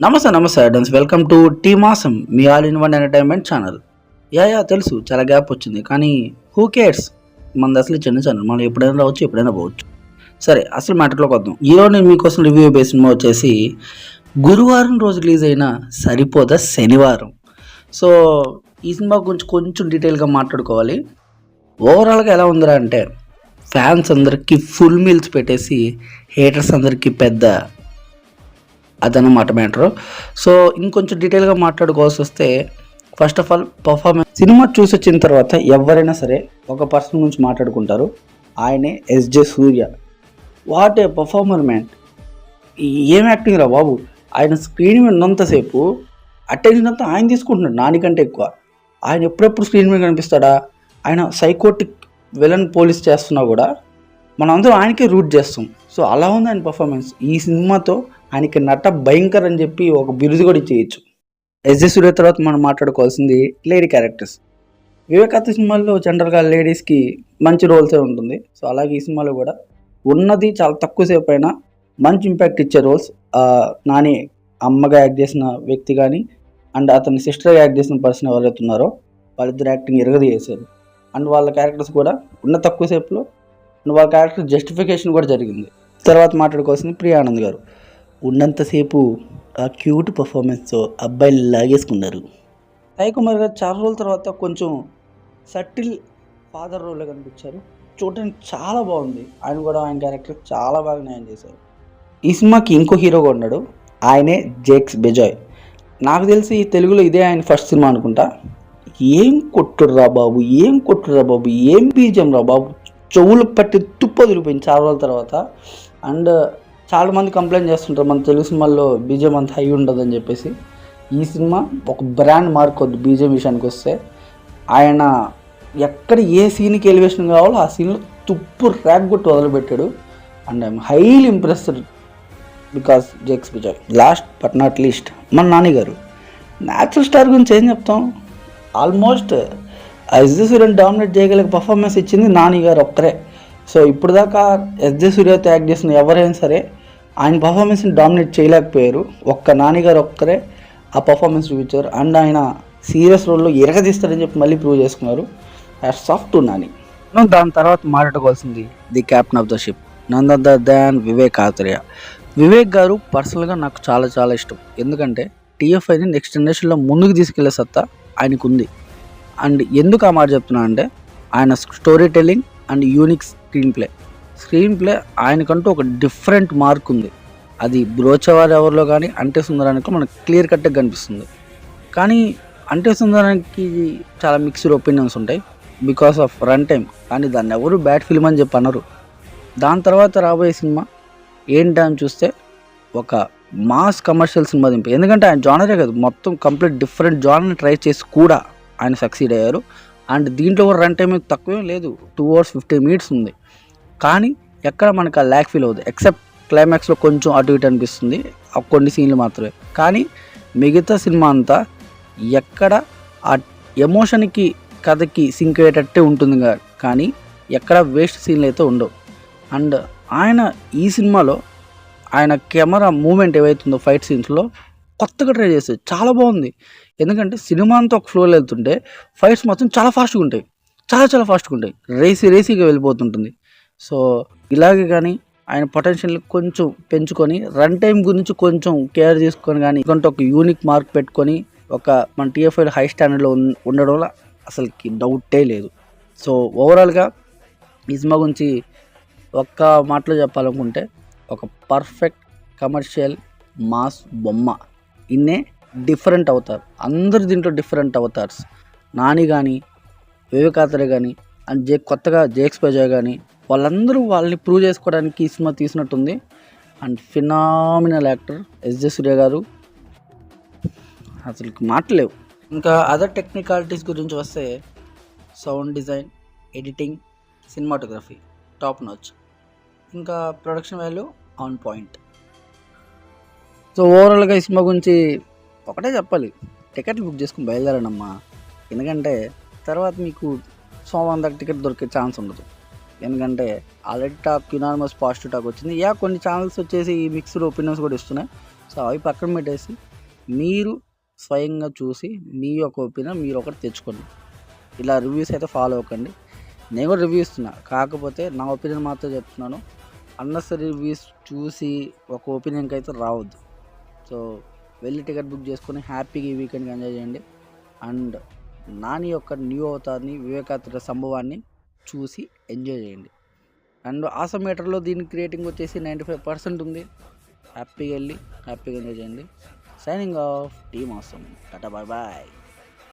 నమస్తే advance welcome to T Maasam మీ all in one entertainment channel. తెలుసు చాలా గ్యాప్ వచ్చింది, కానీ హూ కేర్స్, మనది అసలు చిన్న ఛానల్, మనం ఎప్పుడైనా రావచ్చు ఎప్పుడైనా పోవచ్చు. సరే, అసలు మ్యాటర్లోకి వద్దాం. ఈరోజు నేను మీకోసం రివ్యూ బేస్ సినిమా వచ్చేసి గురువారం రోజు రిలీజ్ అయిన సరిపోదా శనివారం. సో ఈ సినిమా గురించి కొంచెం డీటెయిల్గా మాట్లాడుకోవాలి. ఓవరాల్గా ఎలా ఉందిరా అంటే, ఫ్యాన్స్ అందరికీ ఫుల్ మీల్స్ పెట్టేసి హేటర్స్ అందరికీ పెద్ద అదనమాట మ్యాటర్. సో ఇంకొంచెం డీటెయిల్గా మాట్లాడుకోవాల్సి వస్తే, first of all performance. Cinema చూసి వచ్చిన తర్వాత ఎవరైనా సరే ఒక పర్సన్ గురించి మాట్లాడుకుంటారు, ఆయనే SJ Surya. What a performer man! ఏం యాక్టింగ్ రా బాబు! ఆయన స్క్రీన్ మీద ఉన్నంతసేపు అటెన్షన్ అంతా ఆయన తీసుకుంటున్నాడు, నానికంటే ఎక్కువ. ఆయన ఎప్పుడెప్పుడు స్క్రీన్ మీద కనిపిస్తాడా? ఆయన సైకోటిక్ విలన్ పోలీస్ చేస్తున్నా కూడా మనం అందరం ఆయనకే రూట్ చేస్తాం. సో అలా ఉంది ఆయన పర్ఫార్మెన్స్. ఈ సినిమాతో ఆయనకి నట భయంకర్ అని చెప్పి ఒక బిరుదు కూడా ఇచ్చేయచ్చు. ఎస్జే సూర్య తర్వాత మనం మాట్లాడుకోవాల్సింది లేడీ క్యారెక్టర్స్. వివేకాత్మ సినిమాల్లో జనరల్గా లేడీస్కి మంచి రోల్సే ఉంటుంది. సో అలాగే ఈ సినిమాలో కూడా ఉన్నది చాలా తక్కువ సేపు అయినా మంచి ఇంపాక్ట్ ఇచ్చే రోల్స్. నాని అమ్మగా యాక్ట్ చేసిన వ్యక్తి కానీ, అండ్ అతని సిస్టర్గా యాక్ట్ చేసిన పర్సన్ ఎవరైతే ఉన్నారో వాళ్ళిద్దరు యాక్టింగ్ ఎరగది చేశారు. అండ్ వాళ్ళ క్యారెక్టర్స్ కూడా ఉన్న తక్కువ సేపులో వాళ్ళ క్యారెక్టర్ జస్టిఫికేషన్ కూడా జరిగింది. తర్వాత మాట్లాడుకోవాల్సింది ప్రియా ఆనంద్ గారు. ఉన్నంతసేపు ఆ క్యూట్ పర్ఫార్మెన్స్తో అబ్బాయిలు లాగేసుకున్నారు. సాయి కుమార్ గారు చాలా రోజుల తర్వాత కొంచెం సటిల్ ఫాదర్ రోల్లో కనిపించారు. చూడడానికి చాలా బాగుంది. ఆయన క్యారెక్టర్ చాలా బాగా న్యాయం చేశారు. ఈ సినిమాకి ఇంకో హీరోగా ఉన్నాడు, ఆయనే జేక్స్ బెజాయ్. నాకు తెలిసి తెలుగులో ఇదే ఆయన ఫస్ట్ సినిమా అనుకుంటా. ఏం కొట్టుర్రా బాబు, ఏం బీజం రా బాబు! చెవులు పట్టి తుప్పొదిలిపోయింది చాలా రోజుల తర్వాత. అండ్ చాలామంది కంప్లైంట్ చేస్తుంటారు మన తెలుగు సినిమాల్లో బీజం అంత హై ఉండదని చెప్పేసి. ఈ సినిమా ఒక బ్రాండ్ మార్కొద్దు బీజం విషయానికి వస్తే. ఆయన ఎక్కడ ఏ సీన్కి ఎలివేషన్ కావాలో ఆ సీన్లో తుప్పు ర్యాక్ కొట్టి వదిలిపెట్టాడు. And I'm highly impressed because Jakes Bejoy. Last but not least మన నాని గారు. న్యాచురల్ స్టార్ గురించి ఏం చెప్తాం? ఆల్మోస్ట్ ఎస్జే సూర్యని డామినేట్ చేయగలిగే పర్ఫార్మెన్స్ ఇచ్చింది నాని గారు ఒక్కరే. సో ఇప్పుడు దాకా ఎస్జే సూర్యతో యాక్ట్ చేసిన ఎవరైనా సరే ఆయన పర్ఫార్మెన్స్ని డామినేట్ చేయలేకపోయారు. ఒక్క నాని గారు ఒక్కరే ఆ పర్ఫార్మెన్స్ చూపించారు. అండ్ ఆయన సీరియస్ రోల్లో ఎరగదీస్తారని చెప్పి మళ్ళీ ప్రూవ్ చేసుకున్నారు. Hats off to Nani. దాని తర్వాత మాట్లాడుకోవాల్సింది the captain of the ship, none other than Vivek Athreya. Vivek garu పర్సనల్గా నాకు చాలా చాలా ఇష్టం. ఎందుకంటే టీఎఫ్ఐని నెక్స్ట్ జనరేషన్లో ముందుకు తీసుకెళ్లే సత్తా ఆయనకు ఉంది. అండ్ ఎందుకు ఆ మాట చెప్తున్నా అంటే, ఆయన story telling and unique screenplay ఆయనకంటూ ఒక డిఫరెంట్ మార్క్ ఉంది. అది బ్రోచవారు ఎవరిలో కానీ అంటే సుందరానికి మనకు క్లియర్ కట్గా కనిపిస్తుంది. కానీ అంటే సుందరానికి చాలా మిక్స్డ్ ఒపీనియన్స్ ఉంటాయి బికాస్ ఆఫ్ రన్ టైం. కానీ దాన్ని ఎవరు బ్యాడ్ ఫిల్మ్ అని చెప్పి అన్నారు. దాని తర్వాత రాబోయే సినిమా ఏంటని చూస్తే ఒక మాస్ కమర్షియల్ సినిమా దింపి. ఎందుకంటే ఆయన జానరే కాదు, మొత్తం కంప్లీట్ డిఫరెంట్ జానర్ని ట్రై చేసి కూడా ఆయన సక్సీడ్ అయ్యారు. అండ్ దీంట్లో కూడా రన్ టైం తక్కువేం లేదు, 2 hours 50 minutes ఉంది. కానీ ఎక్కడ మనకు ఆ ల్యాక్ ఫీల్ అవుతుంది, ఎక్సెప్ట్ క్లైమాక్స్లో కొంచెం అటు ఇటు అనిపిస్తుంది, ఆ కొన్ని సీన్లు మాత్రమే. కానీ మిగతా సినిమా అంతా ఎక్కడ ఆ ఎమోషన్కి కథకి సింక్ అయ్యేటట్టే ఉంటుంది. కానీ ఎక్కడ వేస్ట్ సీన్లు అయితే ఉండవు. అండ్ ఆయన ఈ సినిమాలో ఆయన కెమెరా మూమెంట్ ఏవైతుందో ఫైట్ సీన్స్లో కొత్తగా ట్రై చేస్తుంది, చాలా బాగుంది. ఎందుకంటే సినిమా అంతా ఒక ఫ్లోలో వెళ్తుంటే ఫైట్స్ మొత్తం చాలా ఫాస్ట్గా ఉంటాయి, చాలా ఫాస్ట్గా ఉంటాయి, రేసీగా వెళ్ళిపోతుంటుంది. సో ఇలాగే కానీ ఆయన పొటెన్షియల్ కొంచెం పెంచుకొని రన్ టైం గురించి కొంచెం కేర్ తీసుకొని కానీ ఇంకొంటే ఒక యూనిక్ మార్క్ పెట్టుకొని ఒక మన టీఎఫ్ఐలో హై స్టాండర్డ్లో ఉండడం వల్ల అసలుకి డౌటే లేదు. సో ఓవరాల్గా ఈ సినిమా గురించి ఒక్క మాటలో చెప్పాలనుకుంటే, ఒక పర్ఫెక్ట్ కమర్షియల్ మాస్ బొమ్మ. ఇన్నే డిఫరెంట్ అవుతారు అందరు, దీంట్లో డిఫరెంట్ అవుతార్స్. నాని కానీ, వివేకాత్రే కానీ, అండ్ కొత్తగా జేక్స్ బెజాయ్ కానీ, వాళ్ళందరూ వాళ్ళని ప్రూవ్ చేసుకోవడానికి ఈ సినిమా తీసినట్టుంది. And phenomenal actor SJ Surya garu, అసలు మాటలేవు. ఇంకా అదర్ టెక్నికాలిటీస్ గురించి వస్తే sound design, editing, cinematography top notch. ఇంకా production value on point. So ఓవరాల్గా ఈ సినిమా గురించి ఒకటే చెప్పాలి, టికెట్లు బుక్ చేసుకుని బయలుదేరానమ్మా. ఎందుకంటే తర్వాత మీకు సోమవారం దాకా టికెట్ దొరికే ఛాన్స్ ఉండదు. ఎందుకంటే already talk unanimous positive talk వచ్చింది. కొన్ని ఛానల్స్ వచ్చేసి మిక్స్డ్ ఒపీనియన్స్ కూడా ఇస్తున్నాయి. సో అవి పక్కన పెట్టేసి మీరు స్వయంగా చూసి మీ యొక్క ఒపీనియన్ మీరు ఒకటి తెచ్చుకోండి. ఇలా రివ్యూస్ అయితే ఫాలో అవ్వకండి. నేను కూడా రివ్యూ ఇస్తున్నా, కాకపోతే నా ఒపీనియన్ మాత్రం చెప్తున్నాను. అన్నెసరీ రివ్యూస్ చూసి ఒక ఒపీనియన్కి అయితే రావద్దు. సో వెళ్ళి టికెట్ బుక్ చేసుకొని హ్యాపీగా ఈ వీకెండ్కి ఎంజాయ్ చేయండి. అండ్ నాని యొక్క న్యూ అవతార్ని, వివేకాత్ర సంభవాన్ని చూసి ఎంజాయ్ చేయండి. అండ్ ఆసమ్ మీటర్లో దీనికి రేటింగ్ వచ్చేసి 95% ఉంది. హ్యాపీగా వెళ్ళి హ్యాపీగా ఎంజాయ్ చేయండి. Signing off team awesome. Tata bye bye.